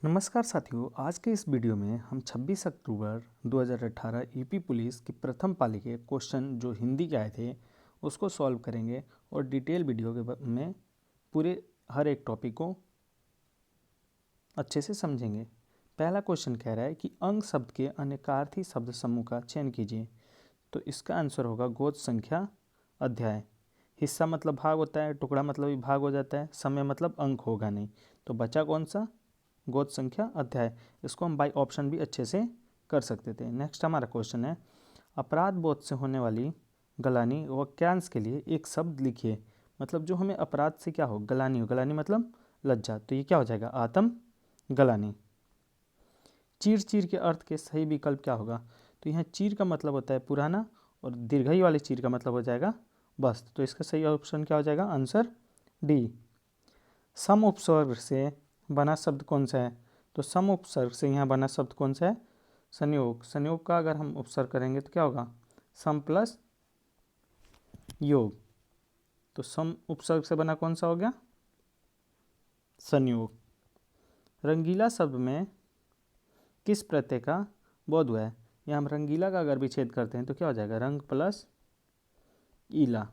नमस्कार साथियों, आज के इस वीडियो में हम 26 अक्टूबर 2018 यूपी पुलिस की प्रथम पाली के क्वेश्चन जो हिंदी के आए थे उसको सॉल्व करेंगे और डिटेल वीडियो में पूरे हर एक टॉपिक को अच्छे से समझेंगे। पहला क्वेश्चन कह रहा है कि अंग शब्द के अनेकार्थी शब्द समूह का चयन कीजिए। तो इसका आंसर होगा गोत्र संख्या अध्याय। हिस्सा मतलब भाग होता है, टुकड़ा मतलब भी भाग हो जाता है, समय मतलब अंक होगा नहीं। तो बचा कौन सा? गोत्र संख्या अध्याय। इसको हम बाई ऑप्शन भी अच्छे से कर सकते थे। नेक्स्ट हमारा क्वेश्चन है, अपराध बोध से होने वाली गलानी वाक्यांश के लिए एक शब्द लिखिए। मतलब जो हमें अपराध से क्या हो, गलानी हो, गलानी मतलब लज्जा, तो ये क्या हो जाएगा? आत्म गलानी। चीर चीर के अर्थ के सही विकल्प क्या होगा? तो यहाँ चीर का मतलब होता है पुराना और दीर्घई वाले चीर का मतलब हो जाएगा वस्त्र। तो इसका सही ऑप्शन क्या हो जाएगा? Answer D. सम उपसर्ग से बना शब्द कौन सा है? तो सम उपसर्ग से यहाँ बना शब्द कौन सा है? संयोग। संयोग का अगर हम उपसर्ग करेंगे तो क्या होगा? सम प्लस योग। तो सम उपसर्ग से बना कौन सा हो गया? संयोग। रंगीला शब्द में किस प्रत्यय का बोध हुआ है? यहाँ हम रंगीला का अगर विच्छेद करते हैं तो क्या हो जाएगा? रंग प्लस ईला।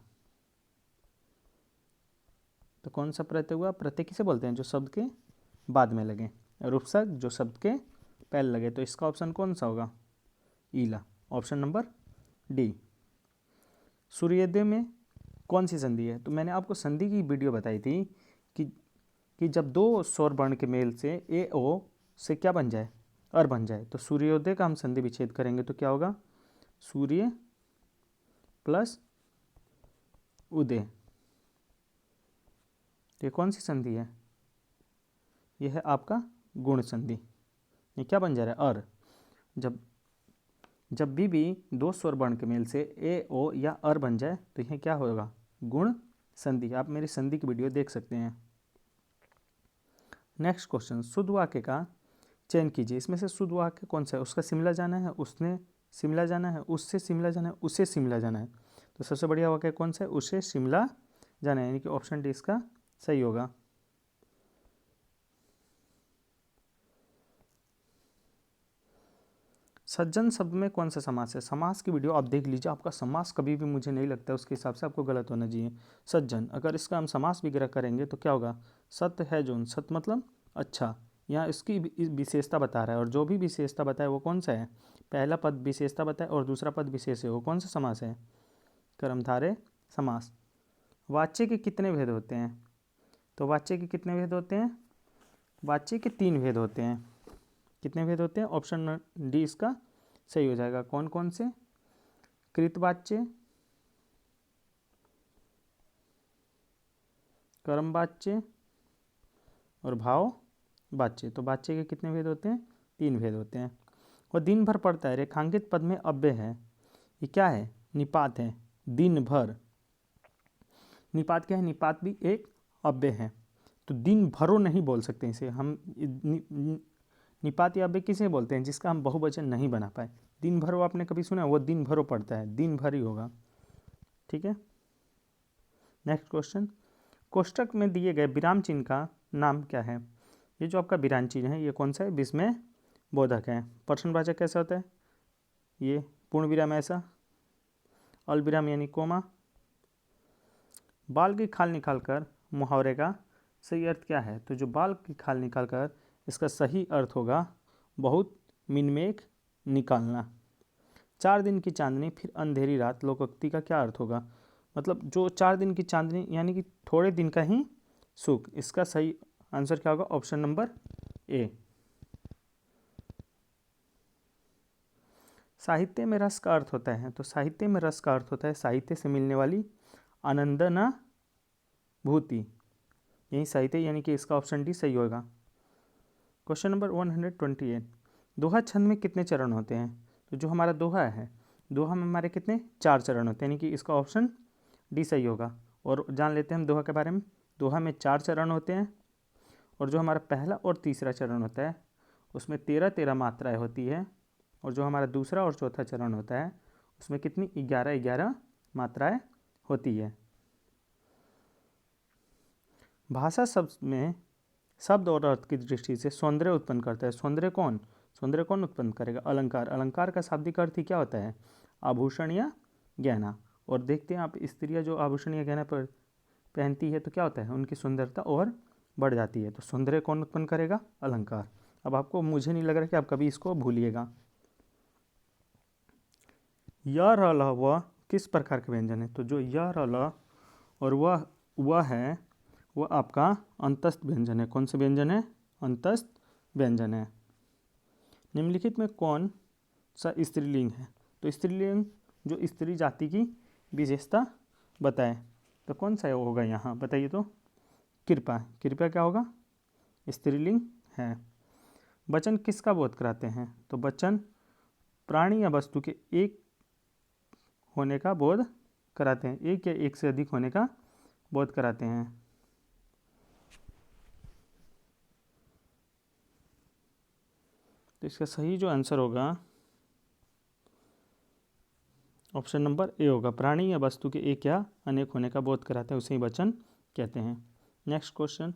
तो कौन सा प्रत्यय हुआ? प्रत्यय किसे बोलते हैं? जो शब्द के बाद में लगे, और उपसर्ग जो शब्द के पहले लगे। तो इसका ऑप्शन कौन सा होगा? ईला। Option number D. सूर्योदय में कौन सी संधि है? तो मैंने आपको संधि की वीडियो बताई थी कि जब दो स्वर वर्ण के मेल से ए ओ से क्या बन जाए? अर बन जाए। तो सूर्योदय का हम संधि विच्छेद करेंगे तो क्या होगा? सूर्य प्लस उदय। ये कौन सी संधि है? यह है आपका गुण संधि। ये क्या बन जा रहा है? अर। जब भी दो स्वर वर्ण के मेल से ए ओ या अर बन जाए तो यह क्या होगा? गुण संधि। आप मेरी संधि की वीडियो देख सकते हैं। नेक्स्ट क्वेश्चन, शुद्ध वाक्य का चयन कीजिए। इसमें से शुद्ध वाक्य कौन सा है? उसका शिमला जाना है, उसने शिमला जाना है, उससे शिमला जाना है, उसे शिमला जाना है। तो सबसे बढ़िया वाक्य कौन सा है? उसे शिमला जाना है, यानी कि ऑप्शन डी इसका सही होगा। सज्जन शब्द में कौन सा समास है? समास की वीडियो आप देख लीजिए। आपका समास कभी भी मुझे नहीं लगता उसके हिसाब से आपको गलत होना चाहिए। सज्जन, अगर इसका हम समास विग्रह करेंगे तो क्या होगा? सत्य है जोन। सत्य मतलब अच्छा। यहाँ इसकी विशेषता बता रहा है, और जो भी विशेषता बताए वो कौन सा है? पहला पद विशेषता बताए और दूसरा पद विशेष है, वो कौन सा समास है? कर्मधारय समास। वाच्य के कितने भेद होते हैं? तो वाच्य के कितने भेद होते हैं? वाच्य के 3 भेद होते हैं। कितने भेद होते हैं? ऑप्शन डी इसका सही हो जाएगा। कौन कौन से? कृतवाच्य, कर्मवाच्य और भाववाच्य। तो वाच्य के कितने भेद होते हैं? 3 भेद होते हैं। और दिन भर पड़ता है, रेखांकित पद में अव्यय है। ये क्या है? निपात है। दिन भर। निपात क्या है? निपात भी एक अव्यय है। तो दिन भरो नहीं बोल सकते इसे हम। निपात या अव्यय किसे बोलते हैं? जिसका हम बहुवचन नहीं बना पाए। दिन भरो आपने कभी सुना? वो दिन भरो पड़ता है, दिन भर ही होगा। ठीक है। नेक्स्ट क्वेश्चन, कोष्टक में दिए गए विराम चिन्ह का नाम क्या है? ये जो आपका विराम चिन्ह है ये कौन सा है? विस्मय बोधक है। प्रश्नवाचक कैसा होता है? ये पूर्ण विराम ऐसा, अल्प विराम यानी कोमा। बाल की खाल निकालकर मुहावरे का सही अर्थ क्या है? तो जो बाल की खाल निकालकर, इसका सही अर्थ होगा बहुत मिनमेक निकालना। 4 दिन की चांदनी फिर अंधेरी रात लोकोक्ति का क्या अर्थ होगा? मतलब जो 4 दिन की चांदनी यानी कि थोड़े दिन का ही सुख। इसका सही आंसर क्या होगा? Option number A. साहित्य में रस का अर्थ होता है, तो साहित्य में रस का अर्थ होता है साहित्य से मिलने वाली आनंदनाभूति। यही साहित्य, यानी कि इसका ऑप्शन डी सही होगा। क्वेश्चन नंबर 128, दोहा छंद में कितने चरण होते हैं? तो जो हमारा दोहा है, दोहा में हमारे कितने? 4 चरण होते हैं, यानी कि इसका ऑप्शन डी सही होगा। और जान लेते हैं हम दोहा के बारे में। दोहा में 4 चरण होते हैं, और जो हमारा पहला और तीसरा चरण होता है उसमें 13-13 मात्राएं होती है, और जो हमारा दूसरा और चौथा चरण होता है उसमें कितनी? 11-11 मात्राएं होती है। भाषा शब्द में शब्द और अर्थ की दृष्टि से सौंदर्य उत्पन्न करता है। सौंदर्य कौन उत्पन्न करेगा? अलंकार। अलंकार का शाब्दिक अर्थ ही क्या होता है? आभूषण या गहना। और देखते हैं आप, स्त्रियां जो आभूषण या गहना पर पहनती है तो क्या होता है? उनकी सुंदरता और बढ़ जाती है। तो सौंदर्य कौन उत्पन्न करेगा? अलंकार। अब आपको, मुझे नहीं लग रहा कि आप कभी इसको भूलिएगा। य र ल व किस प्रकार के व्यंजन है? तो जो य र ल और वह है, वह आपका अंतस्थ व्यंजन है। कौन से व्यंजन है? अंतस्थ व्यंजन है। निम्नलिखित में कौन सा स्त्रीलिंग है? तो स्त्रीलिंग जो स्त्री जाति की विशेषता बताए, तो कौन सा होगा यहाँ बताइए तो? कृपा। कृपया क्या होगा? स्त्रीलिंग है। वचन किसका बोध कराते हैं? तो वचन प्राणी या वस्तु के एक होने का बोध कराते हैं, एक या एक से अधिक होने का बोध कराते हैं। तो इसका सही जो आंसर होगा ऑप्शन नंबर ए होगा। प्राणी या वस्तु के एक या अनेक होने का बोध कराते हैं, उसे ही वचन कहते हैं। नेक्स्ट क्वेश्चन,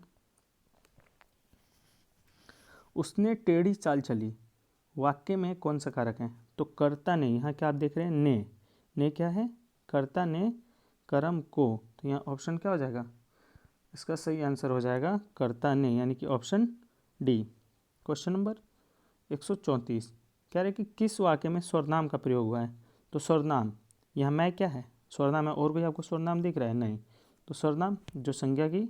उसने टेढ़ी चाल चली, वाक्य में कौन सा कारक है? तो कर्ता ने, यहाँ क्या आप देख रहे हैं? ने क्या है? कर्ता ने कर्म को, तो यहाँ ऑप्शन क्या हो जाएगा? इसका सही आंसर हो जाएगा कर्ता ने, यानी कि ऑप्शन डी। क्वेश्चन नंबर 134 कह रहे कि किस वाक्य में सर्वनाम का प्रयोग हुआ है? तो सर्वनाम, यहाँ मैं क्या है? सर्वनाम है। और कोई आपको सर्वनाम दिख रहा है? नहीं। तो सर्वनाम जो संज्ञा की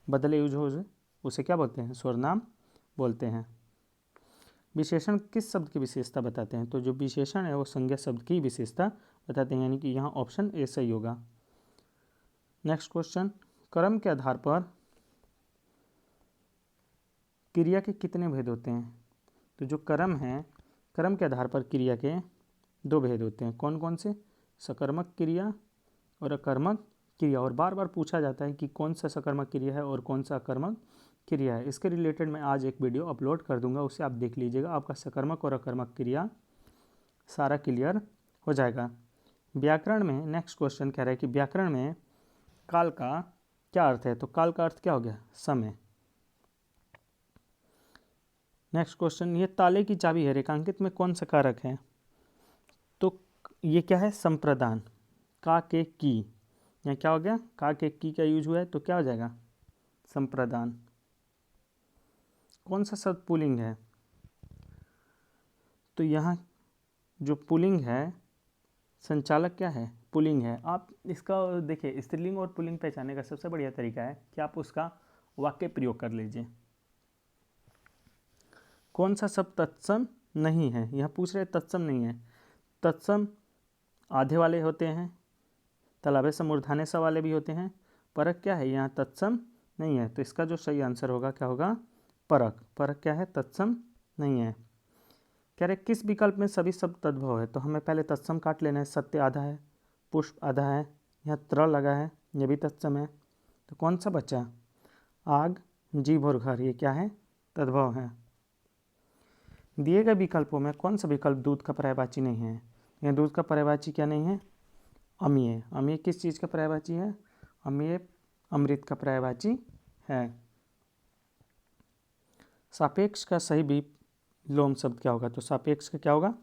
बदले यूज हो उसे क्या बोलते हैं? सर्वनाम बोलते हैं। विशेषण किस शब्द की विशेषता बताते हैं? तो जो विशेषण है वो संज्ञा शब्द की विशेषता बताते हैं, यानी कि यहाँ ऑप्शन ए सही होगा। नेक्स्ट क्वेश्चन, कर्म के आधार पर क्रिया के कितने भेद होते हैं? तो जो कर्म है, कर्म के आधार पर क्रिया के दो भेद होते हैं। कौन कौन से? सकर्मक क्रिया और अकर्मक क्रिया। और बार बार पूछा जाता है कि कौन सा सकर्मक क्रिया है और कौन सा अकर्मक क्रिया है। इसके रिलेटेड मैं आज एक वीडियो अपलोड कर दूंगा, उसे आप देख लीजिएगा। आपका सकर्मक और अकर्मक क्रिया सारा क्लियर हो जाएगा। व्याकरण में नेक्स्ट क्वेश्चन कह रहा है कि व्याकरण में काल का क्या अर्थ है? तो काल का अर्थ क्या हो गया? समय। नेक्स्ट क्वेश्चन, ये ताले की चाबी है, रेखांकित में कौन सा कारक है? तो ये क्या है? संप्रदान। का के की, यहाँ क्या हो गया? का के की का यूज हुआ है, तो क्या हो जाएगा? संप्रदान। कौन सा शब्द पुल्लिंग है? तो यहाँ जो पुल्लिंग है, संचालक क्या है? पुल्लिंग है। आप इसका देखिए, स्त्रीलिंग और पुल्लिंग पहचानने का सबसे बढ़िया तरीका है कि आप उसका वाक्य प्रयोग कर लीजिए। कौन सा शब्द तत्सम नहीं है? यहाँ पूछ रहे तत्सम नहीं है। तत्सम आधे वाले होते हैं, तालव्य सम मूर्धन्य स वाले भी होते हैं। परक क्या है? यहाँ तत्सम नहीं है। तो इसका जो सही आंसर होगा क्या होगा? परक। परक क्या है? तत्सम नहीं है। कह रहे किस विकल्प में सभी शब्द तद्भव है? तो हमें पहले तत्सम काट लेना है। सत्य आधा है, पुष्प आधा है, यहाँ त्र लगा है, ये भी तत्सम है। तो कौन सा बचा? आग, जीभ और घर, ये क्या है? तद्भव है। दिए गए विकल्पों में कौन सा विकल्प दूध का पर्यायवाची नहीं है? यहाँ दूध का पर्यायवाची क्या नहीं है? अमीय। अमीय किस चीज़ का पर्यायवाची है? अमीय अमृत का पर्यायवाची है। सापेक्ष का सही विलोम शब्द क्या होगा? तो सापेक्ष का क्या होगा?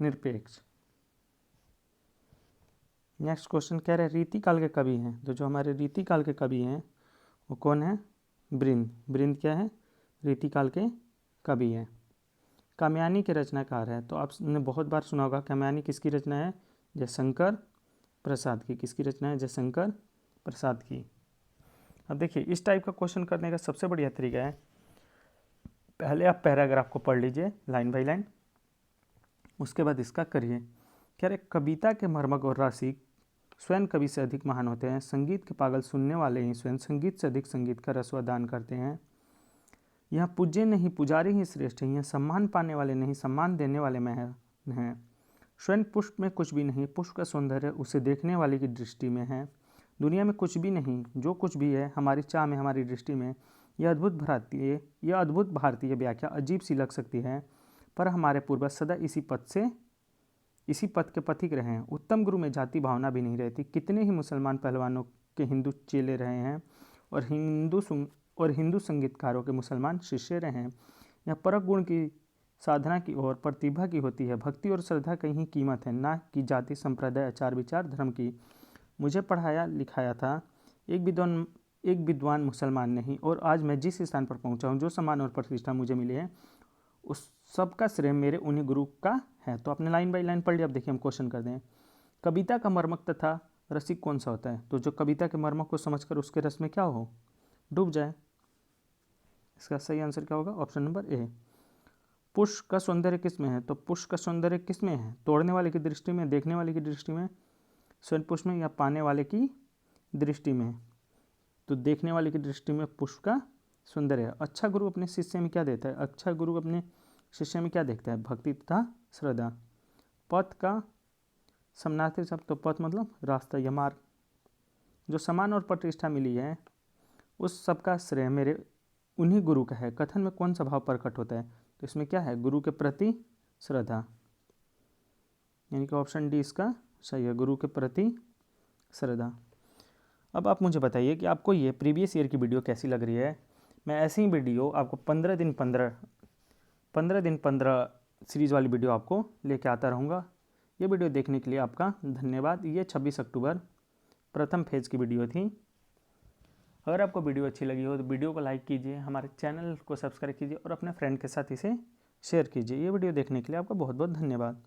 निरपेक्ष। नेक्स्ट क्वेश्चन कह रहे हैं रीतिकाल के कवि हैं। तो जो हमारे रीतिकाल के कवि हैं वो कौन है? बृंद। बृंद क्या है? रीतिकाल के कवि हैं। कामयानी के रचनाकार है। तो आपने बहुत बार सुना होगा कामयानी किसकी रचना है? जयशंकर प्रसाद की। किसकी रचना है? जयशंकर प्रसाद की। अब देखिए, इस टाइप का क्वेश्चन करने का सबसे बढ़िया तरीका है, पहले आप पैराग्राफ को पढ़ लीजिए लाइन बाय लाइन, उसके बाद इसका करिए। कह रहे कविता के मर्मज्ञ और रसिक स्वयं कवि से अधिक महान होते हैं। संगीत के पागल सुनने वाले ही स्वयं संगीत से अधिक संगीत का रसवादान करते हैं। यहाँ पूज्य नहीं पुजारी ही श्रेष्ठ है। यहाँ सम्मान पाने वाले नहीं सम्मान देने वाले में हैं। स्वयं पुष्प में कुछ भी नहीं, पुष्प का सौंदर्य उसे देखने वाले की दृष्टि में है। दुनिया में कुछ भी नहीं, जो कुछ भी है हमारी चाह में, हमारी दृष्टि में। यह अद्भुत भारतीय व्याख्या अजीब सी लग सकती है, पर हमारे पूर्वज सदा इसी पथ के पथिक रहे हैं। उत्तम गुरु में जाति भावना भी नहीं रहती। कितने ही मुसलमान पहलवानों के हिंदू चेले रहे हैं और हिंदू संगीतकारों के मुसलमान शिष्य रहे हैं। यह परख गुण की साधना की और प्रतिभा की होती है। भक्ति और श्रद्धा की ही कीमत है, ना कि जाति, संप्रदाय, आचार विचार, धर्म की। मुझे पढ़ाया लिखाया था एक विद्वान मुसलमान नहीं, और आज मैं जिस स्थान पर पहुंचा हूं, जो सम्मान और प्रतिष्ठा मुझे मिली है, उस सब का श्रेय मेरे उन्हीं गुरु का है। तो आपने लाइन बाई लाइन पढ़ लिया। अब देखिए हम क्वेश्चन कर दें। कविता का मर्मक तथा रसिक कौन सा होता है? तो जो कविता के मर्मक को समझकर उसके रस में क्या हो, डूब जाए। इसका सही आंसर क्या होगा? Option number A. पुष्प का सौंदर्य किस में है? तो पुष्प का सौंदर्य किस में है? तोड़ने वाले की दृष्टि में, देखने वाले की दृष्टि में, स्वयं पुष्प में, या पाने वाले की दृष्टि में? तो देखने वाले की दृष्टि में पुष्प का सौंदर्य है। अच्छा गुरु अपने शिष्य में क्या देता है? अच्छा गुरु अपने शिष्य में क्या देखता है? भक्ति तथा श्रद्धा। पथ का समानार्थी शब्द, तो पथ मतलब रास्ता या मार्ग। जो सम्मान और प्रतिष्ठा मिली है, उस सब का श्रेय मेरे उन्हीं गुरु का है। कथन में कौन सा भाव प्रकट होता है? तो इसमें क्या है? गुरु के प्रति श्रद्धा, यानी कि ऑप्शन डी इसका सही है, गुरु के प्रति श्रद्धा। अब आप मुझे बताइए कि आपको ये प्रीवियस ईयर की वीडियो कैसी लग रही है। मैं ऐसी ही वीडियो आपको 15 दिन 15 सीरीज़ वाली वीडियो आपको लेके आता रहूँगा। ये वीडियो देखने के लिए आपका धन्यवाद। ये 26 अक्टूबर प्रथम फेज़ की वीडियो थी। अगर आपको वीडियो अच्छी लगी हो तो वीडियो को लाइक कीजिए, हमारे चैनल को सब्सक्राइब कीजिए और अपने फ्रेंड के साथ इसे शेयर कीजिए। ये वीडियो देखने के लिए आपका बहुत बहुत धन्यवाद।